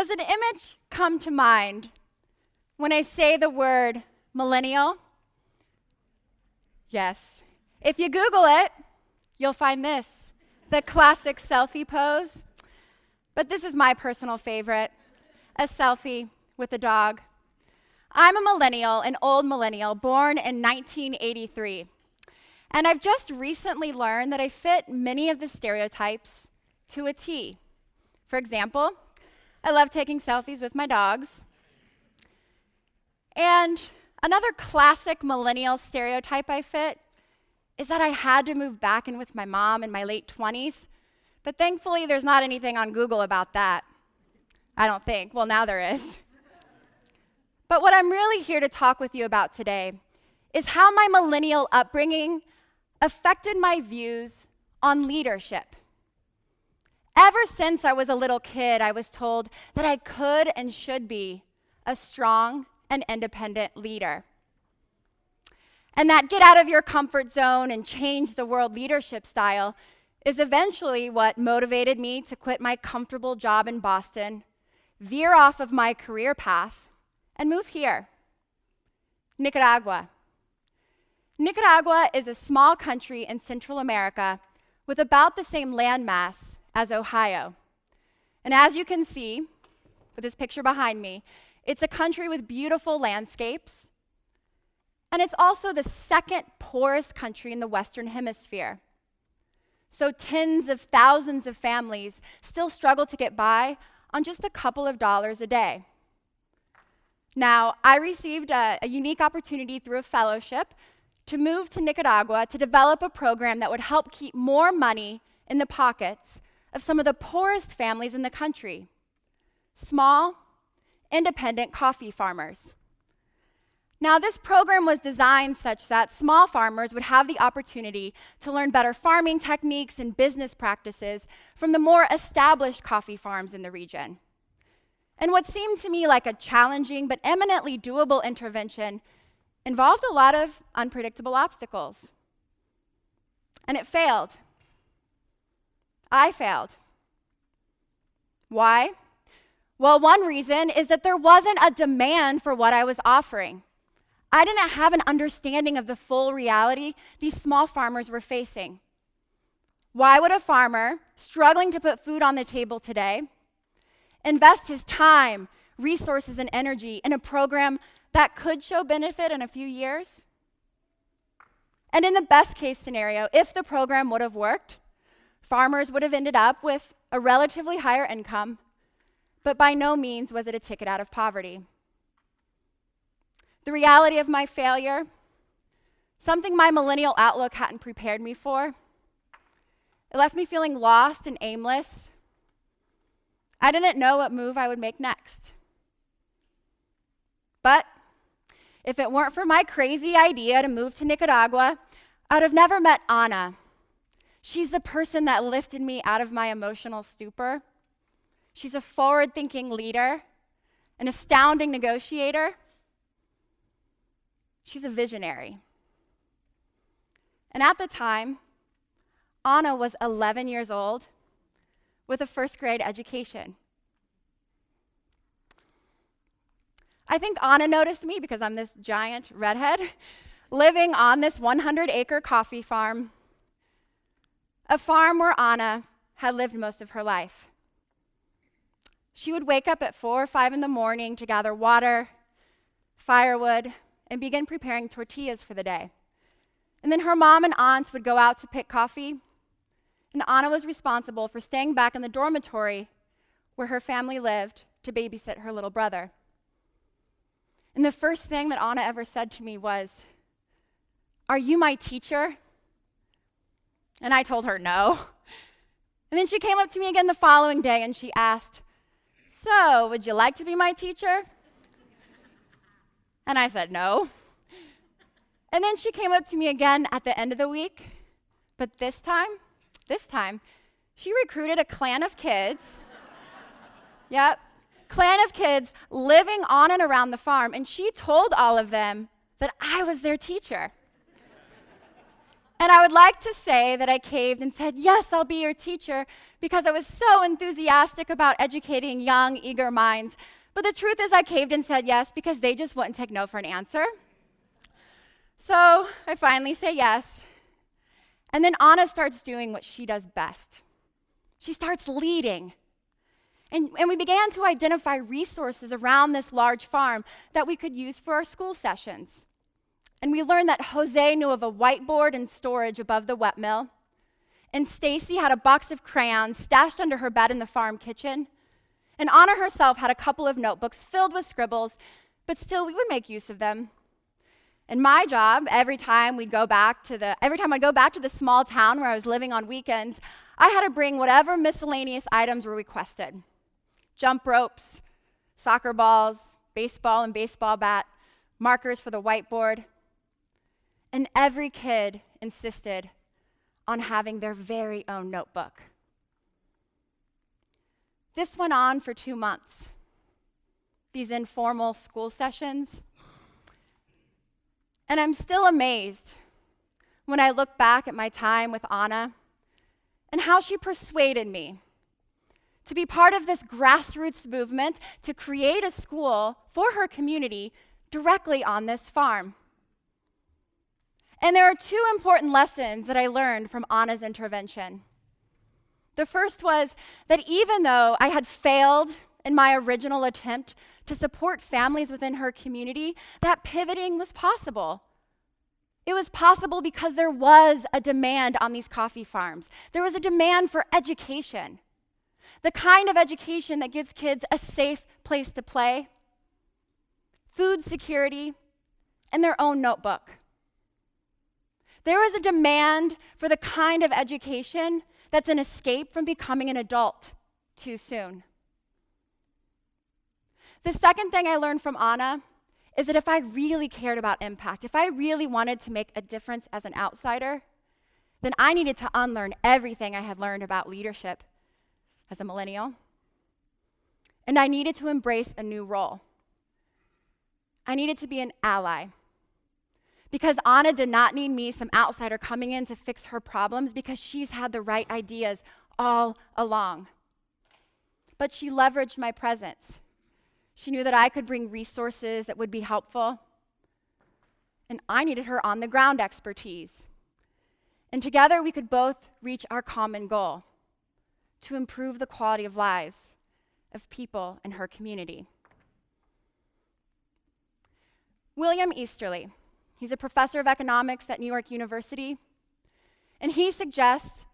Does an image come to mind when I say the word millennial? Yes. If you Google it, you'll find this, the classic selfie pose. But this is my personal favorite, a selfie with a dog. I'm a millennial, an old millennial, born in 1983. And I've just recently learned that I fit many of the stereotypes to a T. For example, I love taking selfies with my dogs. And another classic millennial stereotype I fit is that I had to move back in with my mom in my late 20s. But thankfully, there's not anything on Google about that. I don't think. Well, now there is. But what I'm really here to talk with you about today is how my millennial upbringing affected my views on leadership. Ever since I was a little kid, I was told that I could and should be a strong and independent leader. And that get out of your comfort zone and change the world leadership style is eventually what motivated me to quit my comfortable job in Boston, veer off of my career path, and move here, Nicaragua. Nicaragua is a small country in Central America with about the same landmass as Ohio. And as you can see, with this picture behind me, it's a country with beautiful landscapes, and it's also the second poorest country in the Western Hemisphere. So tens of thousands of families still struggle to get by on just a couple of dollars a day. Now, I received a unique opportunity through a fellowship to move to Nicaragua to develop a program that would help keep more money in the pockets of some of the poorest families in the country, small, independent coffee farmers. Now, this program was designed such that small farmers would have the opportunity to learn better farming techniques and business practices from the more established coffee farms in the region. And what seemed to me like a challenging but eminently doable intervention involved a lot of unpredictable obstacles. And it failed. I failed. Why? Well, one reason is that there wasn't a demand for what I was offering. I didn't have an understanding of the full reality these small farmers were facing. Why would a farmer struggling to put food on the table today invest his time, resources, and energy in a program that could show benefit in a few years? And in the best case scenario, if the program would have worked, farmers would have ended up with a relatively higher income, but by no means was it a ticket out of poverty. The reality of my failure, something my millennial outlook hadn't prepared me for, it left me feeling lost and aimless. I didn't know what move I would make next. But if it weren't for my crazy idea to move to Nicaragua, I would have never met Anna. She's the person that lifted me out of my emotional stupor. She's a forward-thinking leader, an astounding negotiator. She's a visionary. And at the time, Anna was 11 years old with a first grade education. I think Anna noticed me because I'm this giant redhead living on this 100-acre coffee farm, a farm where Anna had lived most of her life. She would wake up at 4 or 5 in the morning to gather water, firewood, and begin preparing tortillas for the day. And then her mom and aunts would go out to pick coffee, and Anna was responsible for staying back in the dormitory where her family lived to babysit her little brother. And the first thing that Anna ever said to me was, "Are you my teacher?" And I told her no. And then she came up to me again the following day and she asked, "So, would you like to be my teacher?" And I said no. And then she came up to me again at the end of the week, but this time, she recruited a clan of kids. Yep, clan of kids living on and around the farm, and she told all of them that I was their teacher. And I would like to say that I caved and said, yes, I'll be your teacher, because I was so enthusiastic about educating young, eager minds. But the truth is I caved and said yes because they just wouldn't take no for an answer. So I finally say yes. And then Anna starts doing what she does best. She starts leading. And we began to identify resources around this large farm that we could use for our school sessions. And we learned that Jose knew of a whiteboard and storage above the wet mill. And Stacy had a box of crayons stashed under her bed in the farm kitchen. And Anna herself had a couple of notebooks filled with scribbles, but still we would make use of them. And my job, every time I'd go back to the small town where I was living on weekends, I had to bring whatever miscellaneous items were requested. Jump ropes, soccer balls, baseball and baseball bat, markers for the whiteboard. And every kid insisted on having their very own notebook. This went on for 2 months, these informal school sessions. And I'm still amazed when I look back at my time with Anna and how she persuaded me to be part of this grassroots movement to create a school for her community directly on this farm. And there are 2 important lessons that I learned from Anna's intervention. The first was that even though I had failed in my original attempt to support families within her community, that pivoting was possible. It was possible because there was a demand on these coffee farms. There was a demand for education, the kind of education that gives kids a safe place to play, food security, and their own notebook. There is a demand for the kind of education that's an escape from becoming an adult too soon. The second thing I learned from Anna is that if I really cared about impact, if I really wanted to make a difference as an outsider, then I needed to unlearn everything I had learned about leadership as a millennial. And I needed to embrace a new role. I needed to be an ally. Because Anna did not need me, some outsider, coming in to fix her problems because she's had the right ideas all along. But she leveraged my presence. She knew that I could bring resources that would be helpful. And I needed her on-the-ground expertise. And together we could both reach our common goal, to improve the quality of lives of people in her community. William Easterly, he's a professor of economics at New York University, and he suggests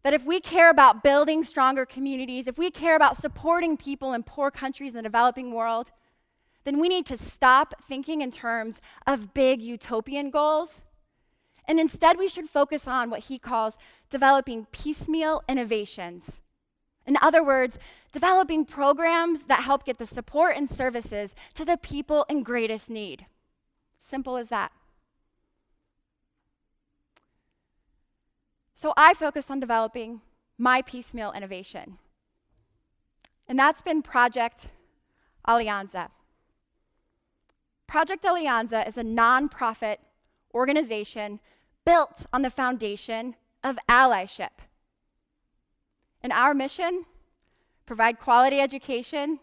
that if we care about building stronger communities, if we care about supporting people in poor countries in the developing world, then we need to stop thinking in terms of big utopian goals, and instead we should focus on what he calls developing piecemeal innovations. In other words, developing programs that help get the support and services to the people in greatest need. Simple as that. So I focused on developing my piecemeal innovation. And that's been Project Alianza. Project Alianza is a nonprofit organization built on the foundation of allyship. And our mission, provide quality education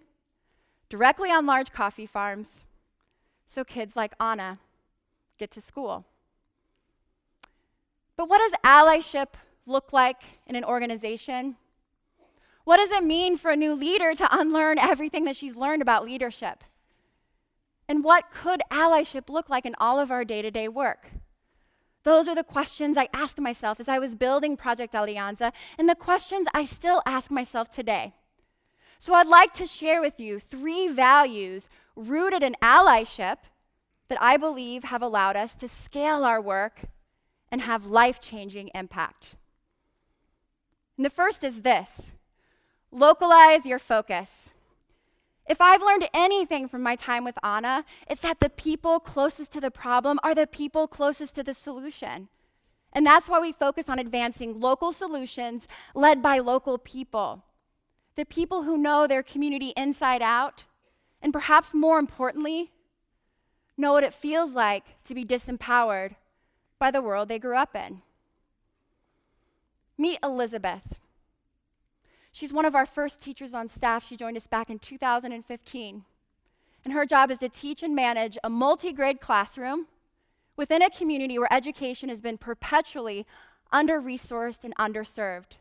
directly on large coffee farms so kids like Anna get to school. But what does allyship look like in an organization? What does it mean for a new leader to unlearn everything that she's learned about leadership? And what could allyship look like in all of our day-to-day work? Those are the questions I asked myself as I was building Project Alianza, and the questions I still ask myself today. So I'd like to share with you 3 values rooted in allyship that I believe have allowed us to scale our work and have life-changing impact. And the first is this: localize your focus. If I've learned anything from my time with Anna, it's that the people closest to the problem are the people closest to the solution. And that's why we focus on advancing local solutions led by local people. The people who know their community inside out, and perhaps more importantly, know what it feels like to be disempowered by the world they grew up in. Meet Elizabeth. She's one of our first teachers on staff. She joined us back in 2015. And her job is to teach and manage a multi-grade classroom within a community where education has been perpetually under-resourced and underserved.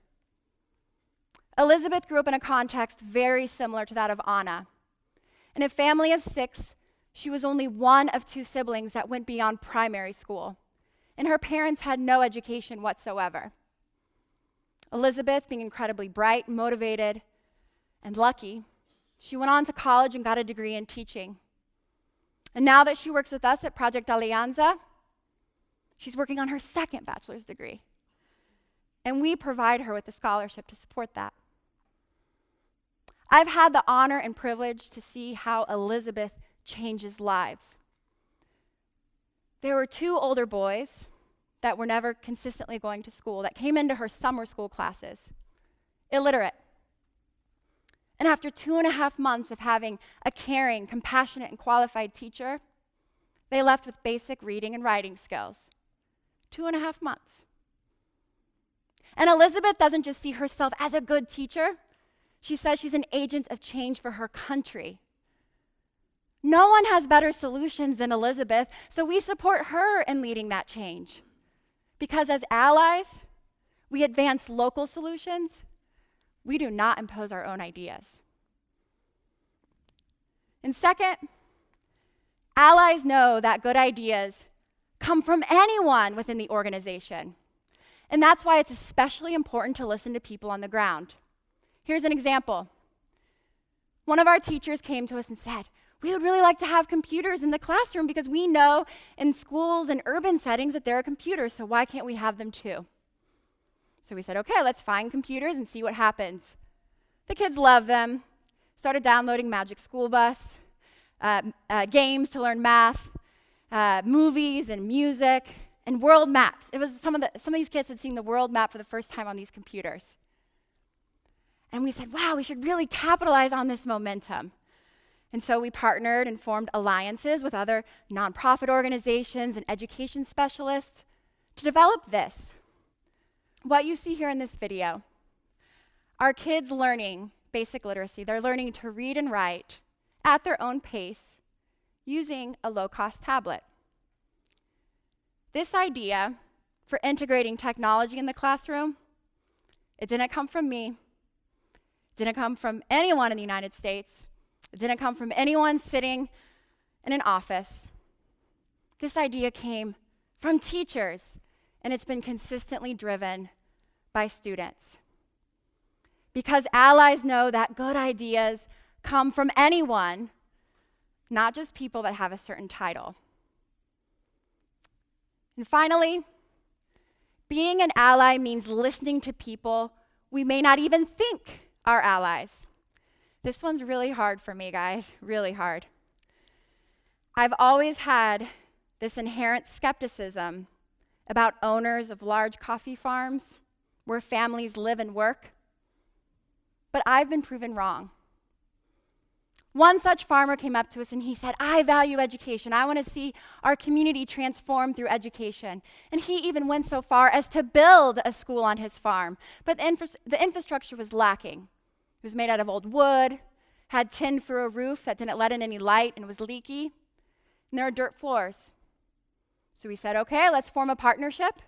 Elizabeth grew up in a context very similar to that of Anna. In a family of 6, she was only one of 2 siblings that went beyond primary school, and her parents had no education whatsoever. Elizabeth, being incredibly bright, motivated, and lucky, she went on to college and got a degree in teaching. And now that she works with us at Project Alianza, she's working on her 2nd bachelor's degree. And we provide her with a scholarship to support that. I've had the honor and privilege to see how Elizabeth changes lives. There were 2 older boys that were never consistently going to school that came into her summer school classes, illiterate. And after 2.5 months of having a caring, compassionate, and qualified teacher, they left with basic reading and writing skills. 2.5 months. And Elizabeth doesn't just see herself as a good teacher. She says she's an agent of change for her country. No one has better solutions than Elizabeth, so we support her in leading that change. Because as allies, we advance local solutions. We do not impose our own ideas. And second, allies know that good ideas come from anyone within the organization. And that's why it's especially important to listen to people on the ground. Here's an example. One of our teachers came to us and said, "We would really like to have computers in the classroom because we know in schools and urban settings that there are computers, so why can't we have them too?" So we said, okay, let's find computers and see what happens. The kids love them, started downloading Magic School Bus, games to learn math, movies and music, and world maps. It was some of these kids had seen the world map for the first time on these computers. And we said, wow, we should really capitalize on this momentum. And so we partnered and formed alliances with other nonprofit organizations and education specialists to develop this. What you see here in this video are kids learning basic literacy. They're learning to read and write at their own pace using a low-cost tablet. This idea for integrating technology in the classroom, it didn't come from me. It didn't come from anyone in the United States. It didn't come from anyone sitting in an office. This idea came from teachers, and it's been consistently driven by students. Because allies know that good ideas come from anyone, not just people that have a certain title. And finally, being an ally means listening to people we may not even think are allies. This one's really hard for me, guys, really hard. I've always had this inherent skepticism about owners of large coffee farms where families live and work, but I've been proven wrong. One such farmer came up to us and he said, "I value education. I want to see our community transformed through education." And he even went so far as to build a school on his farm, but the infrastructure was lacking. It was made out of old wood, had tin for a roof that didn't let in any light and was leaky, and there are dirt floors. So we said, okay, let's form a partnership.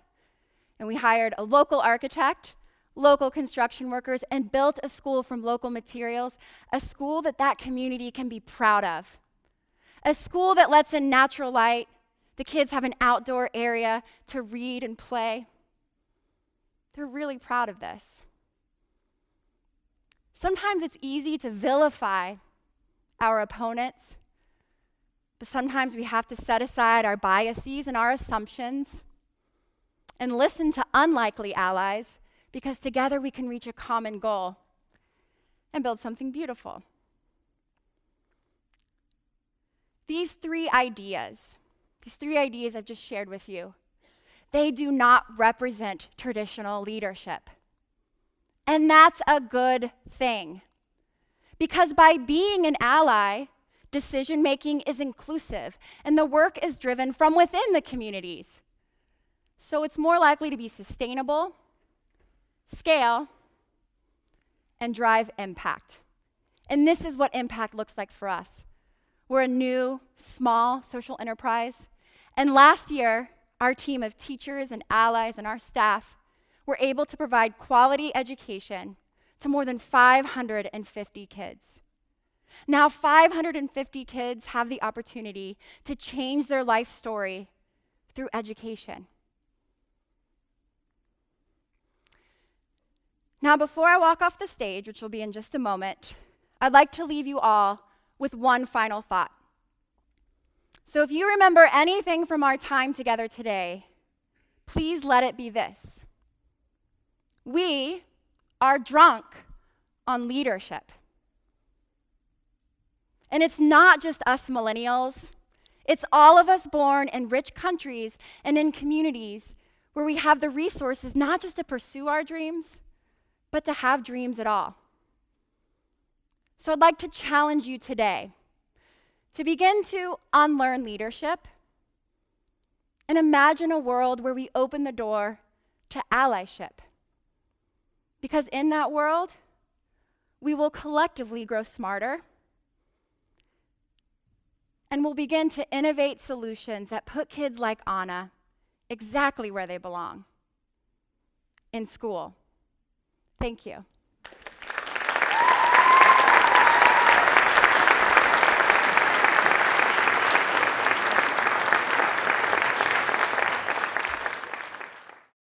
And we hired a local architect, local construction workers, and built a school from local materials, a school that community can be proud of. A school that lets in natural light. The kids have an outdoor area to read and play. They're really proud of this. Sometimes it's easy to vilify our opponents, but sometimes we have to set aside our biases and our assumptions and listen to unlikely allies, because together we can reach a common goal and build something beautiful. These three ideas I've just shared with you, they do not represent traditional leadership. And that's a good thing. Because by being an ally, decision-making is inclusive, and the work is driven from within the communities. So it's more likely to be sustainable, scale, and drive impact. And this is what impact looks like for us. We're a new, small social enterprise. And last year, our team of teachers and allies and our staff were able to provide quality education to more than 550 kids. Now 550 kids have the opportunity to change their life story through education. Now, before I walk off the stage, which will be in just a moment, I'd like to leave you all with one final thought. So if you remember anything from our time together today, please let it be this. We are drunk on leadership. And it's not just us millennials. It's all of us born in rich countries and in communities where we have the resources not just to pursue our dreams, but to have dreams at all. So I'd like to challenge you today to begin to unlearn leadership and imagine a world where we open the door to allyship. Because in that world, we will collectively grow smarter and we'll begin to innovate solutions that put kids like Anna exactly where they belong, in school. Thank you.